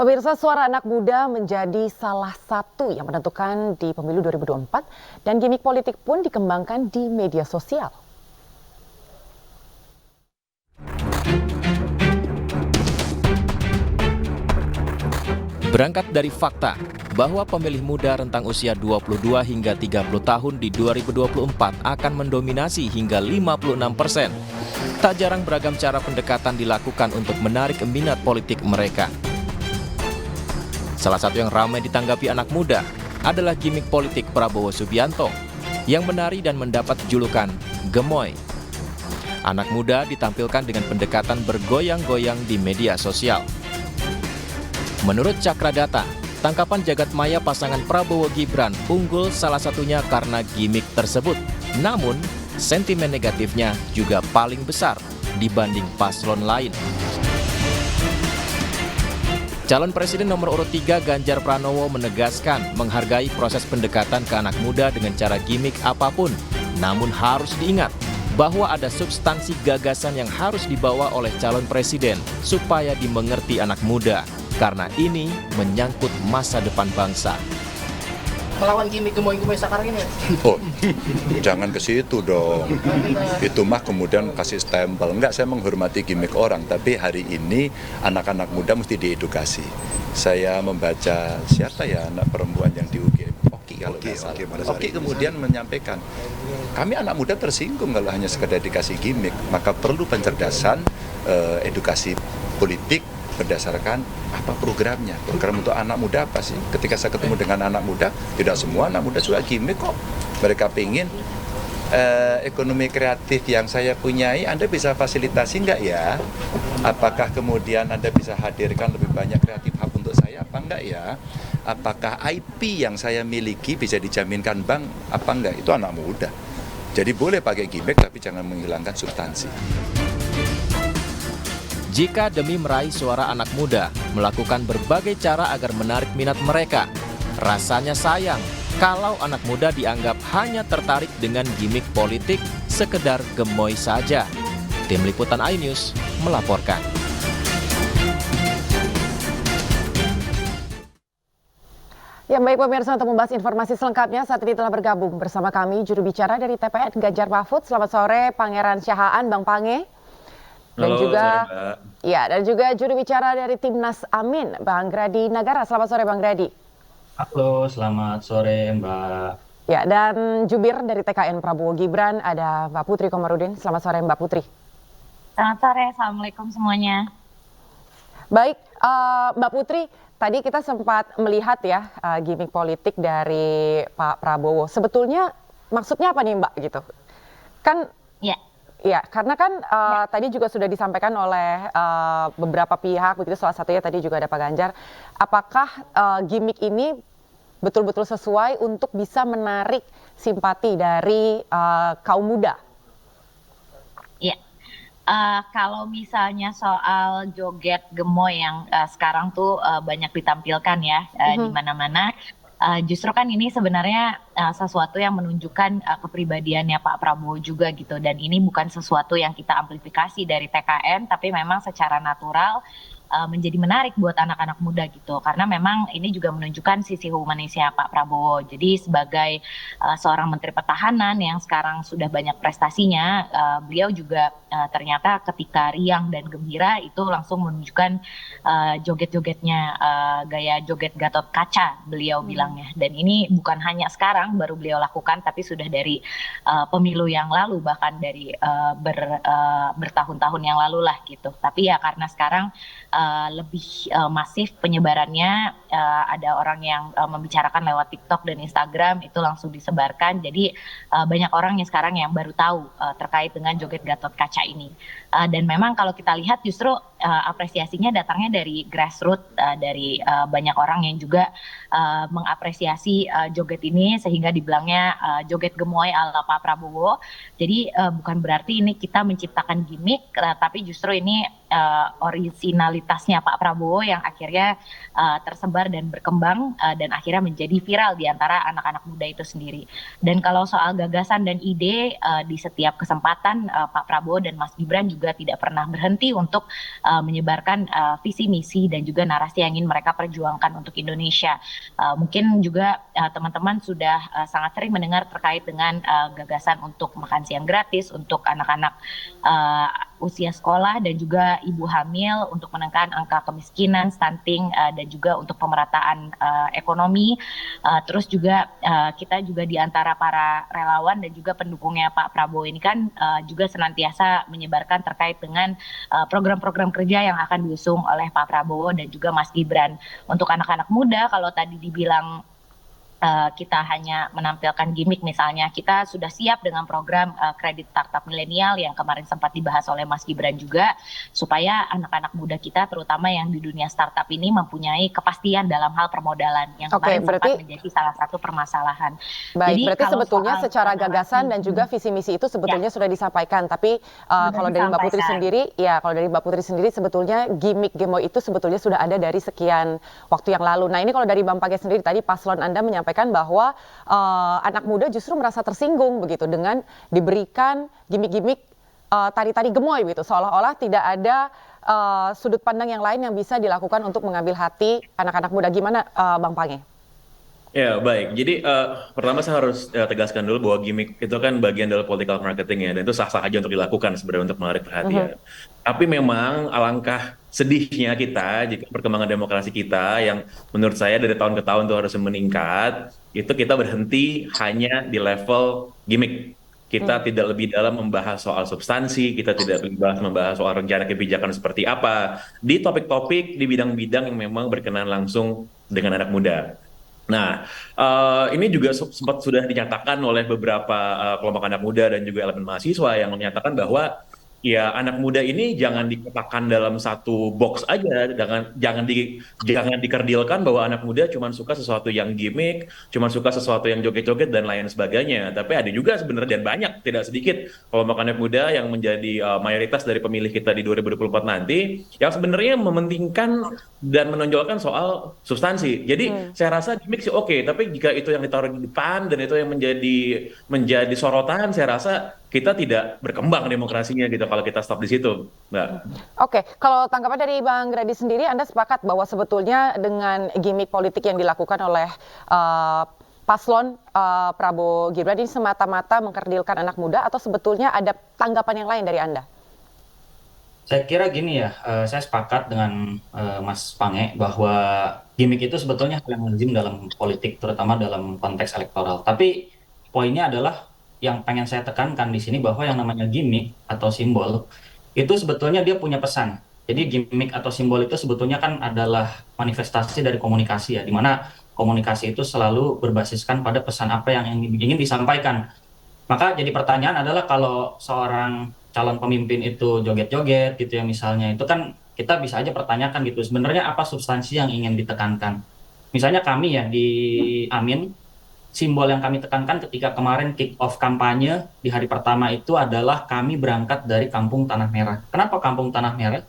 Pemirsa, suara anak muda menjadi salah satu yang menentukan di pemilu 2024 dan gimmick politik pun dikembangkan di media sosial. Berangkat dari fakta bahwa pemilih muda rentang usia 22 hingga 30 tahun di 2024 akan mendominasi hingga 56%. Tak jarang beragam cara pendekatan dilakukan untuk menarik minat politik mereka. Salah satu yang ramai ditanggapi anak muda adalah gimmick politik Prabowo Subianto yang menari dan mendapat julukan Gemoy. Anak muda ditampilkan dengan pendekatan bergoyang-goyang di media sosial. Menurut Cakradata, tangkapan jagat maya pasangan Prabowo Gibran unggul salah satunya karena gimmick tersebut. Namun, sentimen negatifnya juga paling besar dibanding paslon lain. Calon Presiden nomor urut 3 Ganjar Pranowo menegaskan menghargai proses pendekatan ke anak muda dengan cara gimmick apapun. Namun harus diingat bahwa ada substansi gagasan yang harus dibawa oleh calon presiden supaya dimengerti anak muda. Karena ini menyangkut masa depan bangsa. Melawan gimmick gemoy-gemoy sekarang ini. Oh, jangan ke situ dong. Itu mah kemudian kasih stempel. Enggak, saya menghormati gimmick orang, tapi hari ini anak-anak muda mesti diedukasi. Saya membaca siapa ya anak perempuan yang di UGM, Oki kalau nggak salah. Oki kemudian menyampaikan, kami anak muda tersinggung kalau hanya sekedar dikasih gimmick, maka perlu pencerdasan, edukasi politik berdasarkan apa programnya, program untuk anak muda apa sih. Ketika saya ketemu dengan anak muda, tidak semua anak muda suka gimmick kok. Mereka pingin ekonomi kreatif yang saya punyai, Anda bisa fasilitasi nggak ya? Apakah kemudian Anda bisa hadirkan lebih banyak kreatif hub untuk saya, apa enggak ya? Apakah IP yang saya miliki bisa dijaminkan bank, apa enggak? Itu anak muda. Jadi boleh pakai gimmick, tapi jangan menghilangkan substansi. Jika demi meraih suara anak muda, melakukan berbagai cara agar menarik minat mereka, rasanya sayang kalau anak muda dianggap hanya tertarik dengan gimmick politik sekedar gemoy saja. Tim Liputan iNews melaporkan. Ya, baik pemirsa, untuk membahas informasi selengkapnya saat ini telah bergabung bersama kami juru bicara dari TPN Ganjar Mahfud. Selamat sore Pangeran Syahaan, Bang Pange. Dan Halo, juga sore, ya, dan juga juru bicara dari Timnas Amin, Bang Grady Nagara. Selamat sore Bang Grady. Halo, selamat sore Mbak. Ya, dan jubir dari TKN Prabowo Gibran ada Mbak Putri Komarudin. Selamat sore Mbak Putri. Selamat sore, Assalamualaikum semuanya. Baik, Mbak Putri, tadi kita sempat melihat ya gimmick politik dari Pak Prabowo. Sebetulnya maksudnya apa nih Mbak gitu? Kan Ya. ya, karena kan tadi juga sudah disampaikan oleh beberapa pihak, begitu salah satunya tadi juga ada Pak Ganjar. Apakah gimmick ini betul-betul sesuai untuk bisa menarik simpati dari kaum muda? Ya. Kalau misalnya soal joget gemoy yang sekarang tuh banyak ditampilkan ya di mana-mana. Justru kan ini sebenarnya sesuatu yang menunjukkan kepribadiannya Pak Prabowo juga gitu, dan ini bukan sesuatu yang kita amplifikasi dari TKN, tapi memang secara natural menjadi menarik buat anak-anak muda gitu, karena memang ini juga menunjukkan sisi humanisnya Pak Prabowo. Jadi sebagai seorang Menteri Pertahanan yang sekarang sudah banyak prestasinya, beliau juga ternyata ketika riang dan gembira itu langsung menunjukkan joget-jogetnya, gaya joget Gatot Kaca beliau bilangnya. Dan ini bukan hanya sekarang baru beliau lakukan, tapi sudah dari pemilu yang lalu, bahkan dari bertahun-tahun yang lalu lah gitu. Tapi ya karena sekarang lebih masif penyebarannya, ada orang yang membicarakan lewat TikTok dan Instagram, itu langsung disebarkan. Jadi banyak orang yang sekarang yang baru tahu terkait dengan joget Gatot Kaca ini. Dan memang kalau kita lihat justru apresiasinya datangnya dari grassroots, dari banyak orang yang juga mengapresiasi joget ini sehingga dibilangnya joget gemoy ala Pak Prabowo. Jadi bukan berarti ini kita menciptakan gimmick, tapi justru ini originalitasnya Pak Prabowo yang akhirnya tersebar dan berkembang dan akhirnya menjadi viral di antara anak-anak muda itu sendiri. Dan kalau soal gagasan dan ide, di setiap kesempatan Pak Prabowo dan Mas Gibran juga tidak pernah berhenti untuk menyebarkan visi misi dan juga narasi yang ingin mereka perjuangkan untuk Indonesia. Mungkin juga teman-teman sudah sangat sering mendengar terkait dengan gagasan untuk makan siang gratis untuk anak-anak usia sekolah dan juga ibu hamil untuk menekan angka kemiskinan, stunting, dan juga untuk pemerataan ekonomi. Terus juga kita juga di antara para relawan dan juga pendukungnya Pak Prabowo ini kan juga senantiasa menyebarkan terkait dengan program-program kerja yang akan diusung oleh Pak Prabowo dan juga Mas Gibran. Untuk anak-anak muda, kalau tadi dibilang kita hanya menampilkan gimmick misalnya, kita sudah siap dengan program kredit startup milenial yang kemarin sempat dibahas oleh Mas Gibran juga, supaya anak-anak muda kita terutama yang di dunia startup ini mempunyai kepastian dalam hal permodalan yang kemarin sempat menjadi salah satu permasalahan. Baik, Jadi, berarti kalau sebetulnya soal secara gagasan dan juga visi misi itu sebetulnya sudah disampaikan, tapi kalau dari Mbak Putri sendiri, kalau dari Mbak Putri sendiri sebetulnya gimmick gemoy itu sebetulnya sudah ada dari sekian waktu yang lalu. Nah, ini kalau dari Bang Page sendiri, tadi paslon Anda menyampaikan bahwa anak muda justru merasa tersinggung begitu dengan diberikan gimmick-gimmick tari-tari gemoy gitu, seolah-olah tidak ada sudut pandang yang lain yang bisa dilakukan untuk mengambil hati anak-anak muda. Gimana Bang Pange? Ya, baik. Jadi pertama saya harus tegaskan dulu bahwa gimmick itu kan bagian dari political marketing ya, dan itu sah-sah aja untuk dilakukan sebenarnya untuk menarik perhatian. Tapi memang alangkah sedihnya kita jika perkembangan demokrasi kita yang menurut saya dari tahun ke tahun itu harus meningkat, itu kita berhenti hanya di level gimmick. Kita tidak lebih dalam membahas soal substansi, kita tidak lebih membahas soal rencana kebijakan seperti apa, di topik-topik, di bidang-bidang yang memang berkenaan langsung dengan anak muda. Nah, ini juga sempat sudah dinyatakan oleh beberapa kelompok anak muda dan juga elemen mahasiswa yang menyatakan bahwa ya anak muda ini jangan dikotakkan dalam satu box aja, jangan dikerdilkan bahwa anak muda cuma suka sesuatu yang gimmick, cuma suka sesuatu yang joget-joget dan lain sebagainya. Tapi ada juga sebenarnya dan banyak, tidak sedikit kelompok anak muda yang menjadi mayoritas dari pemilih kita di 2024 nanti yang sebenarnya mementingkan dan menonjolkan soal substansi. Jadi saya rasa gimmick sih oke, tapi jika itu yang ditaruh di depan dan itu yang menjadi sorotan, saya rasa kita tidak berkembang demokrasinya gitu kalau kita stop di situ, Mbak. Oke, kalau tanggapan dari Bang Grady sendiri, Anda sepakat bahwa sebetulnya dengan gimmick politik yang dilakukan oleh paslon Prabowo Gibran ini semata-mata mengkerdilkan anak muda, atau sebetulnya ada tanggapan yang lain dari Anda? Saya kira gini ya, saya sepakat dengan Mas Pange bahwa gimmick itu sebetulnya hal yang lazim dalam politik, terutama dalam konteks elektoral. Tapi poinnya adalah yang pengen saya tekankan di sini bahwa yang namanya gimmick atau simbol itu sebetulnya dia punya pesan. Jadi gimmick atau simbol itu sebetulnya kan adalah manifestasi dari komunikasi ya, di mana komunikasi itu selalu berbasiskan pada pesan apa yang ingin disampaikan. Maka jadi pertanyaan adalah kalau seorang calon pemimpin itu joget-joget gitu ya misalnya, itu kan kita bisa aja pertanyakan gitu, sebenarnya apa substansi yang ingin ditekankan. Misalnya kami ya di Amin, simbol yang kami tekankan ketika kemarin kick off kampanye di hari pertama itu adalah kami berangkat dari Kampung Tanah Merah. Kenapa Kampung Tanah Merah?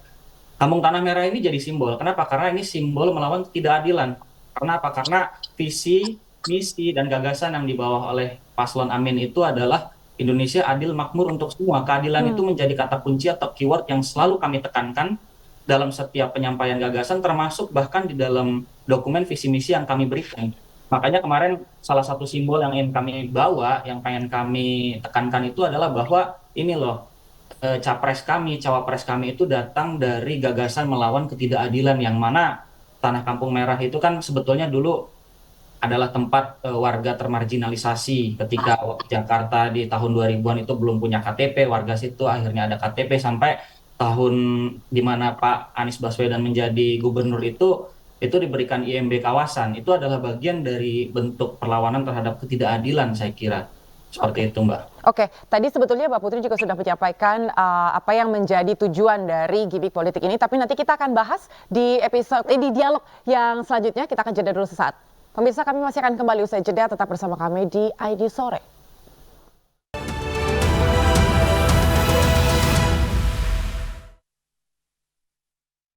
Kampung Tanah Merah ini jadi simbol. Kenapa? Karena ini simbol melawan ketidakadilan. Karena apa? Karena visi, misi, dan gagasan yang dibawa oleh paslon Amin itu adalah Indonesia adil makmur untuk semua. Keadilan itu menjadi kata kunci atau keyword yang selalu kami tekankan dalam setiap penyampaian gagasan, termasuk bahkan di dalam dokumen visi misi yang kami berikan. Makanya kemarin salah satu simbol yang ingin kami bawa, yang pengen kami tekankan itu adalah bahwa ini loh, capres kami, cawapres kami itu datang dari gagasan melawan ketidakadilan, yang mana Tanah Kampung Merah itu kan sebetulnya dulu adalah tempat warga termarginalisasi. Ketika Jakarta di tahun 2000-an itu belum punya KTP, warga situ akhirnya ada KTP, sampai tahun di mana Pak Anies Baswedan menjadi gubernur itu diberikan IMB kawasan. Itu adalah bagian dari bentuk perlawanan terhadap ketidakadilan, saya kira. Seperti itu, Mbak. Oke, tadi sebetulnya Mbak Putri juga sudah menyampaikan apa yang menjadi tujuan dari gimmick politik ini, tapi nanti kita akan bahas di episode di dialog yang selanjutnya. Kita akan jeda dulu sesaat. Pemirsa, kami masih akan kembali usai jeda, tetap bersama kami di ID Sore.